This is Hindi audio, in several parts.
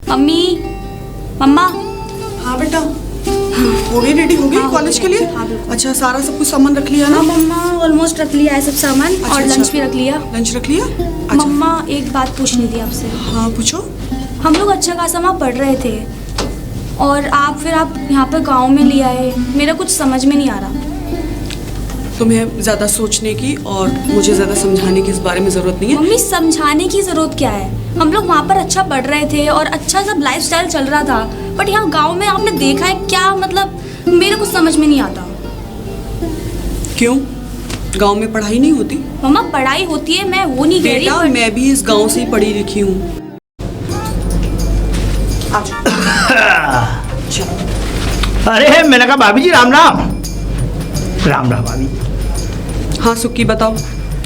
मम्मी, मम्मा। हाँ बेटा, हो गई रेडी, हो गई कॉलेज के लिए? हाँ बिल्कुल। अच्छा, सारा सब कुछ सामान रख लिया ना? हाँ मम्मा, ऑलमोस्ट रख लिया है सब सामान। अच्छा, और अच्छा। लंच भी रख लिया। लंच रख लिया? अच्छा। मम्मा एक बात पूछनी थी आपसे। हाँ पूछो। हम लोग अच्छा खासा वहाँ पढ़ रहे थे और आप यहाँ पर गांव में ले आए। मेरा कुछ समझ में नहीं आ रहा। तुम्हें ज़्यादा सोचने की और मुझे ज़्यादा समझाने की इस बारे में ज़रूरत नहीं है। मम्मी समझाने की ज़रूरत क्या है? हम लोग वहाँ पर अच्छा पढ़ रहे थे और अच्छा सब लाइफस्टाइल चल रहा था, बट यहाँ गांव में आपने देखा है क्या? मतलब मेरे कुछ समझ में नहीं आता। क्यों? गांव में पढ़ाई नहीं होती? मम्मा पढ़ाई होती है, मैं वो नहीं कह रही। बेटा मैं भी इस गांव से ही पढ़ी लिखी हूँ। अरे मैंने कहा भाभी जी राम राम। राम राम भाभी। हाँ सुक्की, बताओ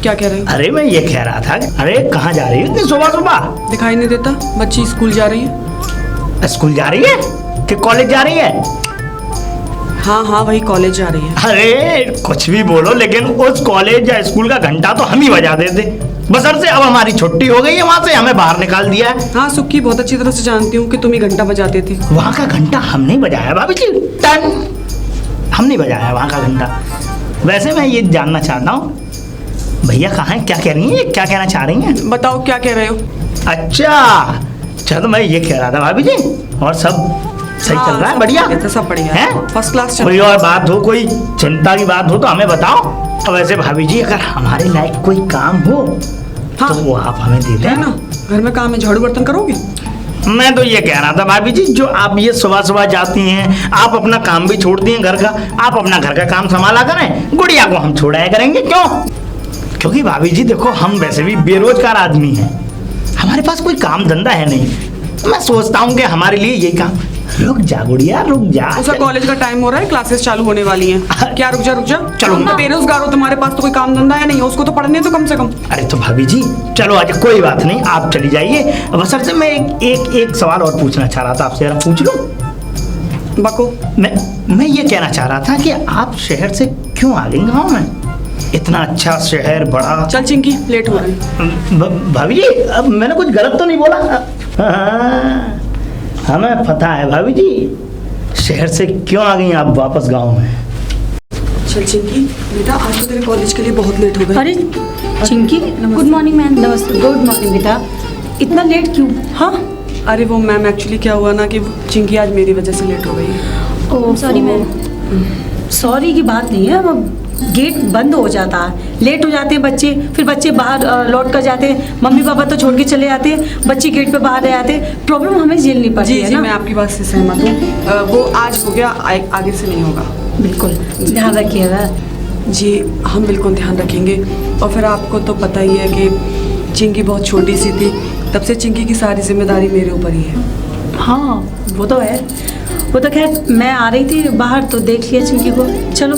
क्या कह रहे हो? अरे मैं ये कह रहा था, अरे कहाँ जा रही हो इतनी सुबह सुबह? दिखाई नहीं देता? बच्ची स्कूल जा रही है। स्कूल जा रही है कि कॉलेज जा रही है? हाँ हाँ, वही कॉलेज जा रही है। अरे कुछ भी बोलो, लेकिन उस कॉलेज या स्कूल का घंटा तो हम ही बजा देते। बशर्ते अब हमारी छुट्टी हो गई है, वहाँ से हमें बाहर निकाल दिया है। हाँ सुक्की, बहुत अच्छी तरह से जानती हूँ कि तुम ही घंटा बजाते थे। वहाँ का घंटा हमने बजाया भाभी जी, टन हमने बजाया वहाँ का घंटा। वैसे मैं ये जानना चाहता हूँ भैया कहाँ हैं, क्या कह रही हैं, क्या कहना चाह रही हैं? बताओ क्या कह रहे हो? अच्छा तो मैं ये कह रहा था भाभी जी, और सब सही चल रहा है? बढ़िया तो सब बढ़िया है, फर्स्ट क्लास चल कोई रहा है। और बात हो, कोई चिंता की बात हो तो हमें बताओ। और वैसे भाभी जी अगर हमारे लायक कोई काम हो हाँ, तो वो आप हमें दे है ना, देना। घर में काम है, झाड़ू बर्तन करोगे? मैं तो ये कह रहा था भाभी जी, जो आप ये सुबह सुबह जाती हैं, आप अपना काम भी छोड़ती हैं घर का, आप अपना घर का काम संभाला करें, गुड़िया को हम छोड़ाया करेंगे। क्यों? क्योंकि भाभी जी देखो, हम वैसे भी बेरोजगार आदमी हैं, हमारे पास कोई काम धंधा है नहीं। मैं सोचता हूँ कि हमारे लिए यही काम। रुक जा गुड़िया, रुक जा। उसका कॉलेज का टाइम हो रहा है, क्लासेस चालू होने वाली हैं। क्या रुक जा चलो। तुम तो बेरोजगार हो, तुम्हारे पास तो कोई काम धंधा है नहीं, उसको तो पढ़ने तो कम से कम। अरे तो भाभी जी चलो आज कोई बात नहीं, आप चली जाइए। बशर्ते मैं एक सवाल और पूछना चाह रहा था आपसे, जरा पूछ लो। बको। मैं ये कहना चाह रहा था कि आप शहर से क्यों आ गई गाँव में? इतना अच्छा शहर, बड़ा। चल चिंकी, लेट हो रही है। भाभी जी अब मैंने कुछ गलत तो नहीं बोला? हाँ, हमें पता है भाभी जी, शहर से क्यों आ गई आप वापस गांव में? चल चिंकी बेटा, आज तो तेरे कॉलेज के लिए बहुत लेट हो गए। अरे चिंकी, गुड मॉर्निंग मैम। नमस्ते। गुड मॉर्निंग बेटा, इतना लेट क्यों? हाँ अरे वो मैम, एक्चुअली क्या हुआ ना कि चिंकी आज मेरी वजह से लेट हो गई है। Oh sorry ma'am. सॉरी की बात नहीं है, अब गेट बंद हो जाता है, लेट हो जाते हैं बच्चे, फिर बच्चे बाहर लौट कर जाते हैं, मम्मी पापा तो छोड़ के चले जाते हैं, बच्चे गेट पे बाहर रह जाते हैं, प्रॉब्लम हमें झेलनी पड़ती जी है जी, ना। मैं आपकी बात से सहमत हूँ। वो आज हो गया, आगे से नहीं होगा। बिल्कुल ध्यान रखिएगा। जी हम बिल्कुल ध्यान रखेंगे। और फिर आपको तो पता ही है कि चिंकी बहुत छोटी सी थी, तब से चिंकी की सारी जिम्मेदारी मेरे ऊपर ही है। हाँ वो तो है, वो तो खैर मैं आ रही थी बाहर तो देख लिया चिंकी को। चलो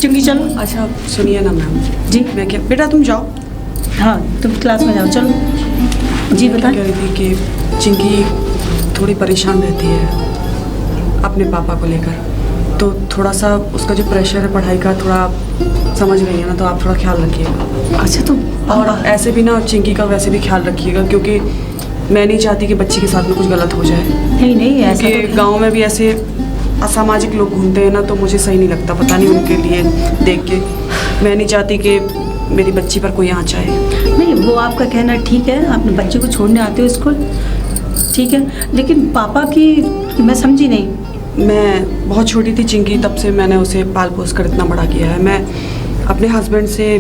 चिंकी चलो। अच्छा सुनिए ना मैम जी। मैं क्या, बेटा तुम जाओ। हाँ तुम क्लास में जाओ, चलो। जी मैं बताएं। कह रही थी कि चिंकी थोड़ी परेशान रहती है अपने पापा को लेकर, तो थोड़ा सा उसका जो प्रेशर है पढ़ाई का, थोड़ा समझ रही है ना, तो आप थोड़ा ख्याल रखिएगा। अच्छा तुम और ऐसे भी ना चिंकी का वैसे भी ख्याल रखिएगा, क्योंकि मैं नहीं चाहती कि बच्ची के साथ में कुछ गलत हो जाए। नहीं नहीं ऐसा क्योंकि तो गांव में भी ऐसे असामाजिक लोग घूमते हैं ना, तो मुझे सही नहीं लगता, पता नहीं उनके लिए देख के मैं नहीं चाहती कि मेरी बच्ची पर कोई आँच आए। नहीं, वो आपका कहना ठीक है, अपने बच्चे को छोड़ने आते हो स्कूल, ठीक है, लेकिन पापा की मैं समझी नहीं। मैं बहुत छोटी थी चिंकी, तब से मैंने उसे पाल पोस कर इतना बड़ा किया है। मैं अपने हस्बैंड से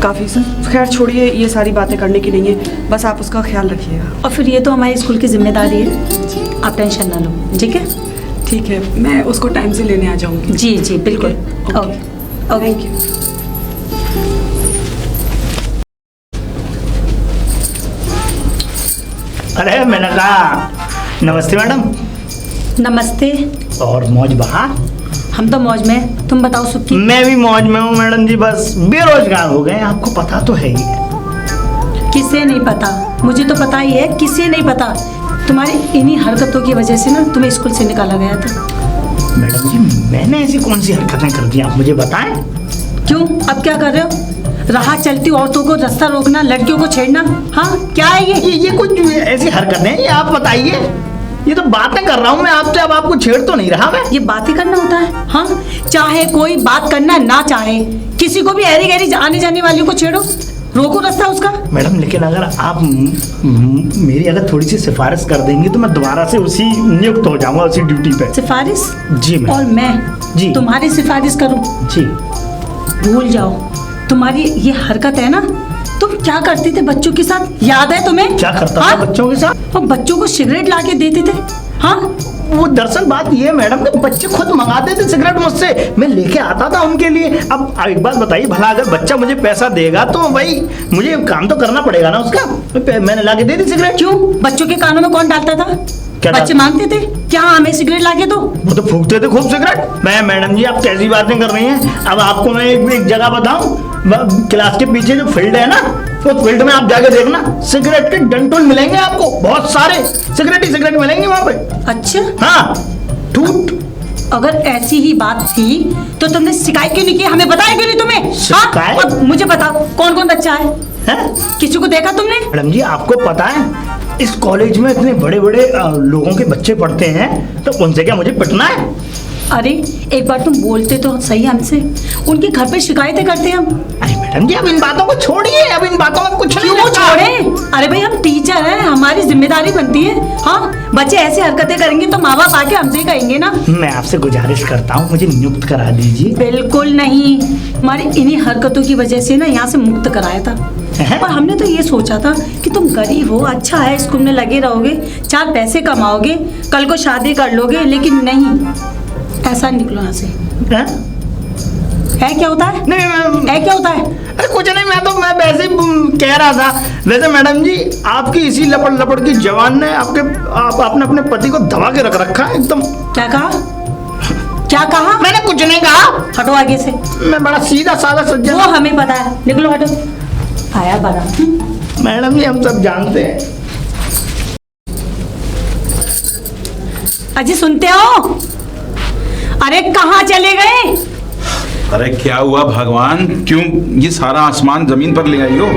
काफ़ी, खैर छोड़िए, ये सारी बातें करने की नहीं है, बस आप उसका ख्याल रखिएगा। और फिर ये तो हमारी स्कूल की जिम्मेदारी है, आप टेंशन ना लो, ठीक है? ठीक है, मैं उसको टाइम से लेने आ जाऊँगी। जी जी बिल्कुल। Okay, okay thank you. अरे मैंने कहा नमस्ते मैडम। नमस्ते। और मौज बहा? हम तो मौज में, तुम बताओ सुक्की। मैं भी मौज में हूँ मैडम जी, बस बेरोजगार हो गए, आपको पता तो है ही है। किसे नहीं पता? मुझे तो पता ही है, किसे नहीं पता। तुम्हारी इन्हीं हरकतों की वजह से ना तुम्हें स्कूल से निकाला गया था। मैडम जी मैंने ऐसी कौन सी हरकतें कर दी, आप मुझे बताएं। क्यों, अब क्या कर रहे हो? राह चलती औरतों को रास्ता रोकना, लड़कियों को छेड़ना, हाँ क्या है ये? ये कुछ ऐसी हरकतें हैं, ये आप बताइए। ये तो बातें कर रहा हूँ मैं आपसे, अब आपको छेड़ तो नहीं रहा मैं। ये बातें करना होता है? हाँ, चाहे कोई बात करना ना चाहे, किसी को भी ऐरी गैरी आने जाने वाली को छेड़ो, रोको रास्ता उसका। मैडम लेकिन अगर आप मेरी अगर थोड़ी सी सिफारिश कर देंगी तो मैं दोबारा से उसी नियुक्त हो जाऊंगा, उसी ड्यूटी पे। सिफारिश? जी मैम। और मैं जी तुम्हारी सिफारिश करूं? जी। भूल जाओ, तुम्हारी ये हरकत है ना, तुम क्या करते थे बच्चों के साथ, याद है तुम्हें? क्या करता था बच्चों के साथ? और बच्चों को सिगरेट ला के देते थे। हाँ, वो दरअसल बात ये है मैडम कि बच्चे खुद मंगाते थे सिगरेट मुझसे, मैं लेके आता था उनके लिए। अब एक बात बताइए, भला अगर बच्चा मुझे पैसा देगा तो भाई मुझे काम तो करना पड़ेगा ना उसका। मैंने लाके दे दी सिगरेट। क्यों? बच्चों के कानों में कौन डालता था? बच्चे मांगते थे क्या हमें सिगरेट लाके दो? वो तो फूकते थे खूब सिगरेट। मैं मैडम जी आप कैसी बातें कर रही हैं? अब आपको मैं एक जगह बताऊं, क्लास के पीछे जो फील्ड है ना, तो फील्ड में आप जाके देखना, सिगरेट के डंठल मिलेंगे आपको, बहुत सारे सिगरेट ही सिगरेट मिलेंगे वहाँ पे। अच्छा हाँ, ठूठ। अगर ऐसी ही बात थी तो तुमने शिकायत क्यों नहीं की? हमें बताया क्यों नहीं तुम्हें? शिकायत? अब मुझे बताओ, कौन कौन बच्चा है? किसी को देखा तुमने? मैडम जी आपको पता है इस कॉलेज में इतने बड़े बड़े लोगों के बच्चे पढ़ते हैं, तो उनसे क्या मुझे पिटना है? अरे एक बार तुम बोलते तो सही हमसे, उनके घर पे शिकायतें करते हम। अरे मैडम जी अब इन बातों को छोड़िए, अब इन बातों में कुछ नहीं क्यों लगता। छोड़े? अरे भाई हम टीचर हैं, हमारी जिम्मेदारी बनती है। हाँ, बच्चे ऐसी हरकतें करेंगे तो माँ बाप आके हमसे ही कहेंगे ना। मैं आपसे गुजारिश करता हूँ मुझे नियुक्त करा दीजिए। बिल्कुल नहीं, हमारी इन्हीं हरकतों की वजह से ना यहाँ से मुक्त कराया था। पर हमने तो ये सोचा था कि तुम गरीब हो, अच्छा है स्कूल में लगे रहोगे, 4 पैसे कमाओगे, कल को शादी कर लोगे, लेकिन नहीं, ऐसा निकलो यहाँ से। है क्या होता है? नहीं है क्या होता है? अरे कुछ नहीं, मैं वैसे ही कह रहा था। वैसे मैडम जी आपकी इसी लपड़ लपड़ की जवान ने आपने अपने पति को दबा के रख रखा है एकदम। क्या कहा? क्या कहा? मैंने कुछ नहीं कहा। हटो आगे से। मैं बड़ा सीधा साधा सज्जन। वो हमें पता है, निकलो हटो। आया बड़ा। मैडम जी हम सब जानते हैं। अजी सुनते हो? अरे कहाँ चले गए? अरे क्या हुआ भगवान, क्यों ये सारा आसमान जमीन पर ले आई हो?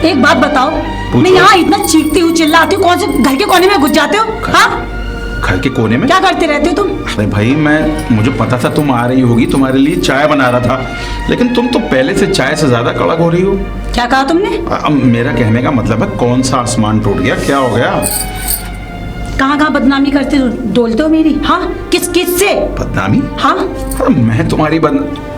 एक बात बताओ, मैं यहाँ इतना चीखती हूँ चिल्लाती हूँ, कौन से घर के कोने में घुस जाते हो? हाँ, घर के कोने में क्या करते रहते हो तुम? अरे भाई मुझे पता था तुम आ रही होगी, तुम्हारे लिए चाय बना रहा था, लेकिन तुम तो पहले से चाय से ज्यादा कड़क हो रही हो। क्या कहा तुमने? अब मेरा कहने का मतलब है कौन सा आसमान टूट गया, क्या हो गया? कहाँ कहाँ बदनामी करते डोलते हो मेरी? हाँ, किस किस से बदनामी? हाँ, अरे मैं तुम्हारी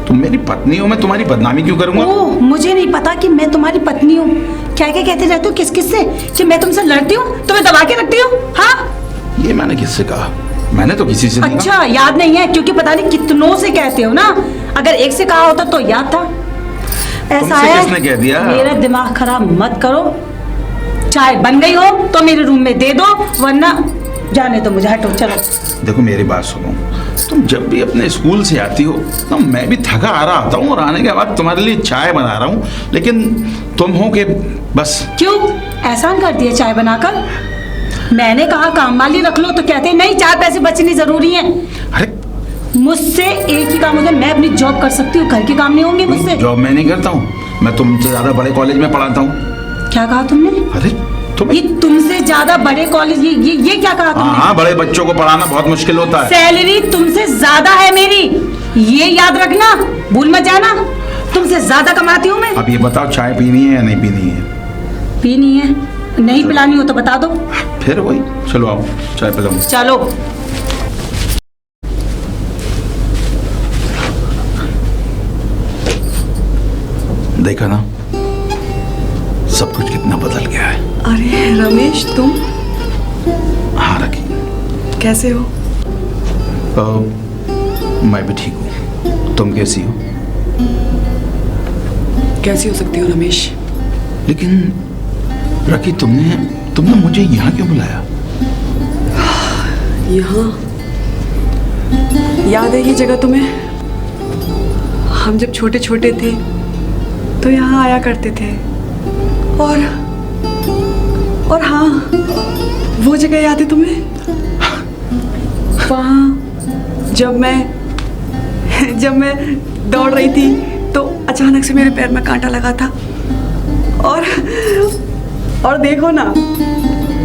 तुम मेरी पत्नी हो, मैं तुम्हारी बदनामी क्यों करूंगा? ओह, मुझे नहीं पता कि मैं तुम्हारी पत्नी हूँ। क्या क्या कहते रहते हो किस किस से, कि मैं तुमसे लड़ती हूँ, तुम्हें दबा के रखती हूँ? हाँ, ये मैंने किससे कहा? मैंने तो किसी से नहीं अच्छा याद नहीं है, क्योंकि पता नहीं कितनों से कहते हो ना। अगर एक से कहा होता तो याद था। ऐसा तुमसे है, किसने कह दिया? मेरा दिमाग खराब मत करो। चाय बन गई हो तो मेरे रूम में दे दो, वरना जाने दो मुझे, हटो चलो। देखो मेरी बात सुनो, तुम जब भी अपने स्कूल से आती हो तो मैं भी थका आ रहा आता हूँ, और आने के बाद तुम्हारे लिए चाय बना रहा हूँ, लेकिन तुम हो कि बस। क्यों एहसान कर दिया चाय बनाकर? मैंने कहा काम वाली रख लो तो कहते नहीं, 4 पैसे बचने जरूरी हैं। अरे मुझसे एक ही काम होगा, मैं अपनी जॉब कर सकती हूँ, घर के काम नहीं होंगे मुझसे। जॉब मैं नहीं करता हूँ, मैं तुमसे ज्यादा बड़े कॉलेज में पढ़ाता हूँ। क्या कहा तुमने? अरे ये तुमसे ज्यादा बड़े कॉलेज, ये क्या कहा तुमने? हाँ, बड़े बच्चों को पढ़ाना बहुत मुश्किल होता है। सैलरी तुमसे ज्यादा है मेरी, ये याद रखना, भूल मत जाना। तुमसे ज्यादा कमाती हूँ मैं। अब ये बताओ चाय पीनी है या नहीं पीनी है? पीनी है, नहीं पिलानी हो तो बता दो। फिर वही, चलो आओ चाय पिलाऊं। चलो। देखा ना, सब कुछ कितना बदल गया है। अरे रमेश तुम हाँ रखी, कैसे हो? मैं भी ठीक हूँ, तुम कैसी हो? कैसी हो सकती हो रमेश? लेकिन रकी तुमने मुझे यहाँ क्यों बुलाया? यहाँ याद है ये जगह तुम्हें? हम जब छोटे छोटे थे तो यहाँ आया करते थे। और हाँ, वो जगह याद है तुम्हें? वहाँ जब मैं दौड़ रही थी तो अचानक से मेरे पैर में कांटा लगा था और देखो ना,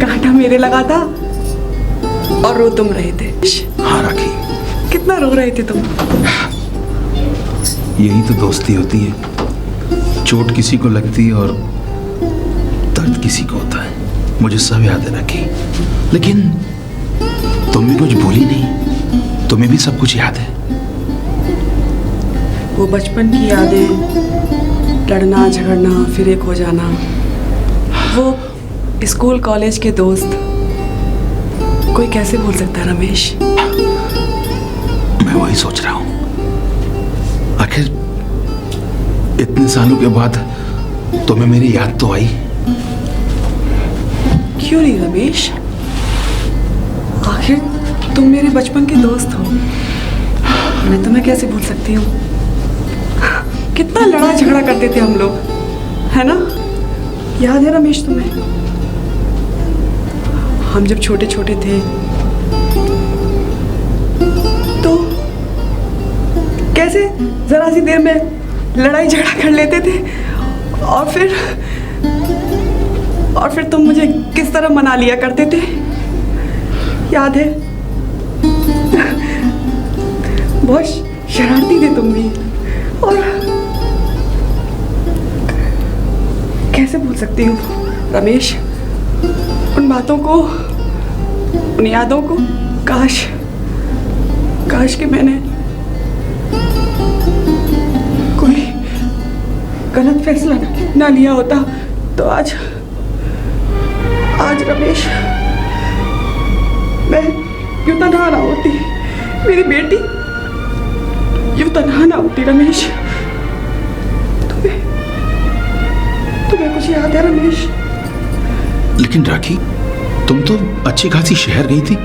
कांटा मेरे लगा था और रो तुम रहे थे। हाँ राखी, कितना रो रहे थे तुम। यही तो दोस्ती होती है। चोट किसी को लगती है और दर्द किसी को होता है। मुझे सब याद है राखी, लेकिन तुम भी कुछ भूली नहीं, तुम्हें भी सब कुछ याद है। वो बचपन की यादें, लड़ना झगड़ना फिर एक हो जाना, वो स्कूल कॉलेज के दोस्त, कोई कैसे भूल सकता है रमेश। मैं वही सोच रहा हूँ, आखिर इतने सालों के बाद तुम्हें मेरी याद तो आई। क्यों नहीं रमेश, आखिर तुम मेरे बचपन के दोस्त हो, मैं तुम्हें कैसे भूल सकती हूँ। कितना लड़ा झगड़ा करते थे हम लोग, है ना, याद है रमेश तुम्हें। हम जब छोटे छोटे थे तो कैसे जरा सी देर में लड़ाई झगड़ा कर लेते थे और फिर तुम मुझे किस तरह मना लिया करते थे, याद है। बहुत शरारती थे तुम भी, और कैसे भूल सकती हूँ रमेश उन बातों को, उन यादों को। काश कि मैंने कोई गलत फैसला ना लिया होता तो आज रमेश मैं यूं तनहा ना होती, मेरी बेटी यूं तनहा ना होती रमेश। तुम्हें कुछ याद है रमेश? लेकिन राखी, तुम तो अच्छी खासी शहर गई थी,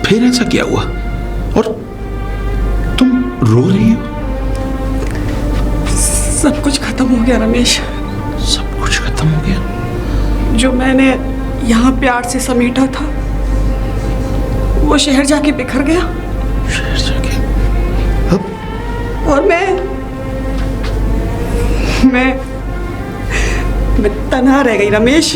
फिर ऐसा क्या हुआ और तुम रो रही हो? सब कुछ खत्म हो गया रमेश। सब कुछ खत्म हो गया? जो मैंने यहाँ प्यार से समेटा था वो शहर जाके बिखर गया। शहर जाके? अब? और मैं तन्हा रह गई रमेश।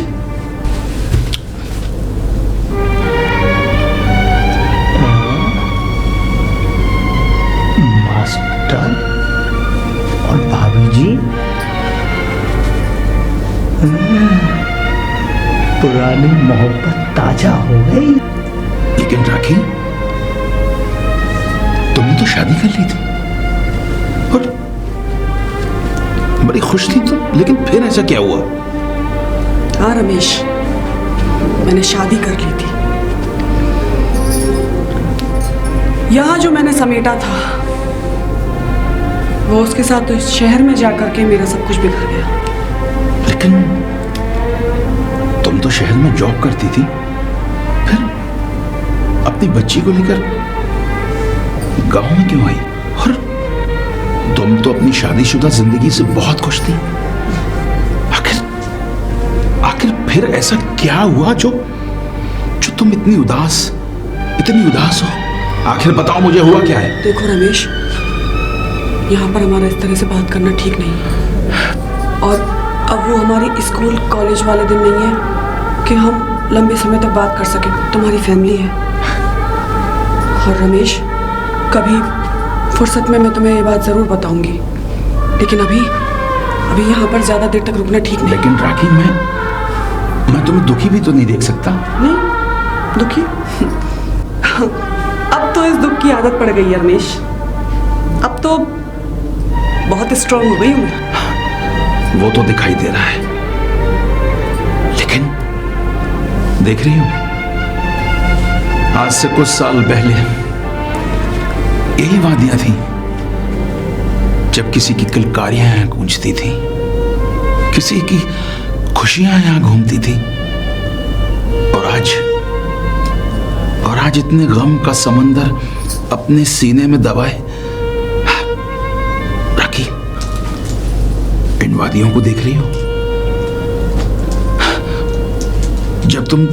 मास्टर और भाभी जी, पुरानी मोहब्बत ताजा हो गई। लेकिन राखी, तुमने तो शादी कर ली थी और बड़ी खुश थी तुम, लेकिन फिर ऐसा क्या हुआ? हाँ रमेश, मैंने शादी कर ली थी। यहाँ जो मैंने समेटा था वो उसके साथ तो इस शहर में जाकर के मेरा सब कुछ बिखर गया। लेकिन तुम तो शहर में जॉब करती थी, फिर अपनी बच्ची को लेकर गांव में क्यों आई? और तुम तो अपनी शादीशुदा जिंदगी से बहुत खुश थी। आखिर फिर ऐसा क्या हुआ जो तुम इतनी उदास हो? आखिर बताओ मुझे, हुआ क्या है? देखो रमेश, यहाँ पर हमारा इस तरह से बात करना ठीक नहीं है, और अब वो हमारी स्कूल कॉलेज वाले दिन नहीं है कि हम लंबे समय तक बात कर सकें। तुम्हारी फैमिली है। और रमेश, कभी फुर्सत में मैं तुम्हें ये बात ज़रूर बताऊंगी, लेकिन अभी यहाँ पर ज़्यादा देर तक रुकना ठीक नहीं। लेकिन राखी, मैं तुम्हें दुखी भी तो नहीं देख सकता। नहीं दुखी? अब तो इस दुख की आदत पड़ गई है रमेश। अब तो बहुत स्ट्रांग हो गई हूँ मैं। वो तो दिखाई दे रहा है, लेकिन देख रही हूँ, आज से कुछ साल पहले यही वादियां थी जब किसी की किलकारियां यहां गूंजती थी, किसी की खुशियां यहां घूमती थी, और आज इतने गम का समंदर अपने सीने में दबाए। राखी, इन वादियों को देख रही हो? जब तुम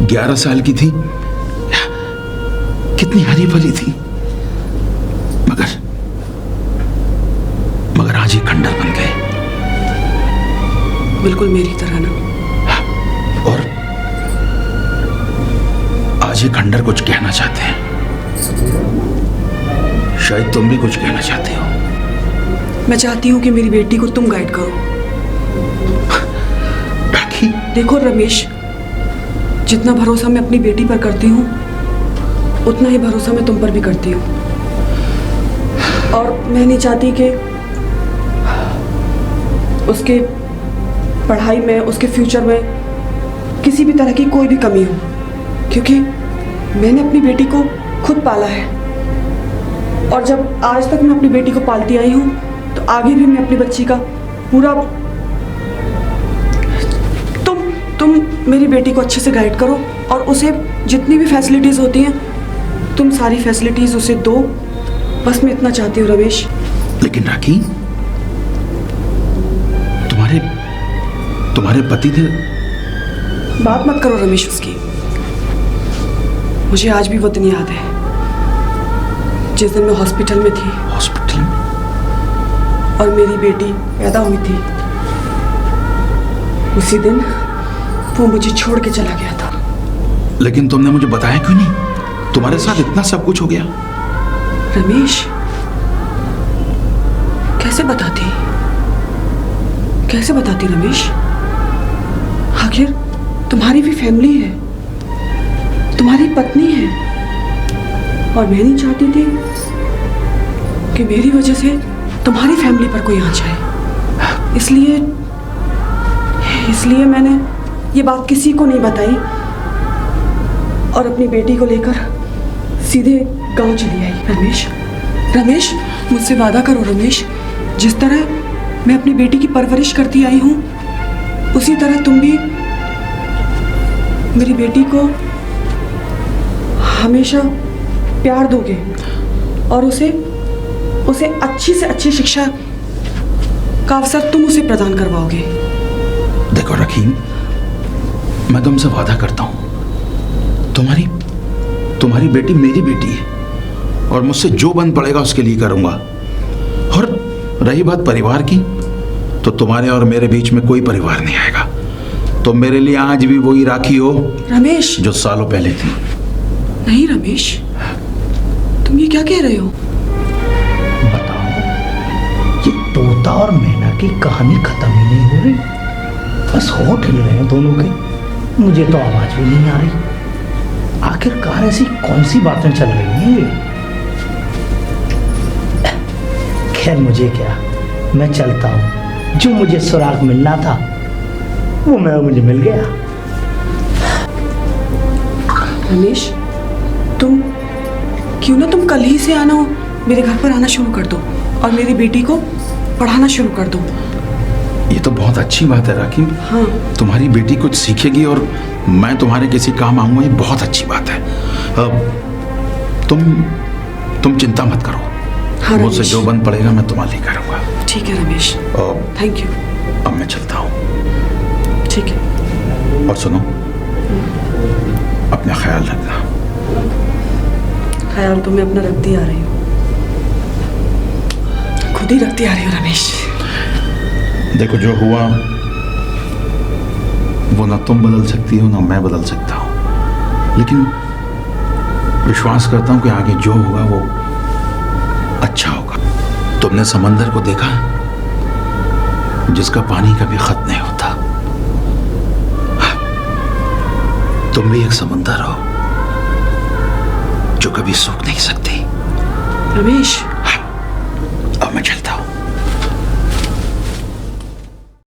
11 साल की थी, कितनी हरी भरी थी, आज ही खंडर बन गए। बिल्कुल मेरी तरह ना। और आज ये खंडर कुछ कहना चाहते हैं। शायद तुम भी कुछ कहना चाहते हो। मैं चाहती हूँ कि मेरी बेटी को तुम गाइड करो। राखी, देखो रमेश, जितना भरोसा मैं अपनी बेटी पर करती हूँ उतना ही भरोसा मैं तुम पर भी करती हूँ। और मैं नहीं चाहती कि उसके पढ़ाई में, उसके फ्यूचर में किसी भी तरह की कोई भी कमी हो, क्योंकि मैंने अपनी बेटी को खुद पाला है। और जब आज तक मैं अपनी बेटी को पालती आई हूँ तो आगे भी मैं अपनी बच्ची का पूरा, तुम मेरी बेटी को अच्छे से गाइड करो और उसे जितनी भी फैसिलिटीज़ होती हैं तुम सारी फैसिलिटीज़ उसे दो। बस मैं इतना चाहती हूँ रमेश। लेकिन राखी, तुम्हारे पति ने। बात मत करो रमेश उसकी। मुझे आज भी वो दिन याद है जिस दिन मैं हॉस्पिटल में थी। हॉस्पिटल में? और मेरी बेटी पैदा हुई थी। उसी दिन वो मुझे छोड़ के चला गया था। लेकिन तुमने मुझे बताया क्यों नहीं? तुम्हारे साथ इतना सब कुछ हो गया। रमेश, कैसे बताती रमेश? आखिर तुम्हारी भी फैमिली है, तुम्हारी पत्नी है, और मैं नहीं चाहती थी कि मेरी वजह से तुम्हारी फैमिली पर कोई आ जाए। इसलिए मैंने ये बात किसी को नहीं बताई और अपनी बेटी को लेकर सीधे गांव चली आई। रमेश, मुझसे वादा करो रमेश, जिस तरह मैं अपनी बेटी की परवरिश करती आई हूँ उसी तरह तुम भी मेरी बेटी को हमेशा प्यार दोगे और उसे अच्छी से अच्छी शिक्षा का अवसर तुम उसे प्रदान करवाओगे। देखो रकीम, मैं तुमसे वादा करता हूं, तुम्हारी बेटी मेरी बेटी है और मुझसे जो बन पड़ेगा उसके लिए करूंगा। और रही बात परिवार की, तो तुम्हारे और मेरे बीच में कोई परिवार नहीं आएगा। तो मेरे लिए आज भी वही राखी हो रमेश, जो सालों पहले थी। नहीं रमेश, तुम ये क्या कह रहे हो? बताओ, ये तोता और मैना की कहानी खत्म ही नहीं हो रही। बस होठ हिल रहे हैं दोनों के, मुझे तो आवाज भी नहीं आ रही। आखिरकार ऐसी कौन सी बातें चल रही हैं ये? खैर मुझे क्या, मैं चलता हूँ। जो मुझे सुराग मिलना था वो मुझे मिल गया। रमेश, क्यों ना तुम कल ही से आना हो, मेरे घर पर आना शुरू कर दो और मेरी बेटी को पढ़ाना शुरू कर दो। ये तो बहुत अच्छी बात है राखी। हाँ, तुम्हारी बेटी कुछ सीखेगी और मैं तुम्हारे किसी काम आऊंगा, ये बहुत अच्छी बात है। तुम चिंता मत करो। हाँ, मुझसे जो बन पड़ेगा मैं तुम्हारे लिए करूंगा। ठीक है रमेश, थैंक यू। अब मैं चलता हूँ। ठीक है। और सुनो, अपना ख्याल रखना। ख्याल तो मैं अपना रखती आ रही हूँ, खुद ही रखती आ रही हूँ रमेश। देखो, जो हुआ वो ना तुम बदल सकती हो ना मैं बदल सकता हूँ, लेकिन विश्वास करता हूँ कि आगे जो होगा वो अच्छा होगा। तुमने समंदर को देखा जिसका पानी कभी खत्म नहीं होता। तुम भी एक समंदर हो जो कभी सूख नहीं सकती। रमेश,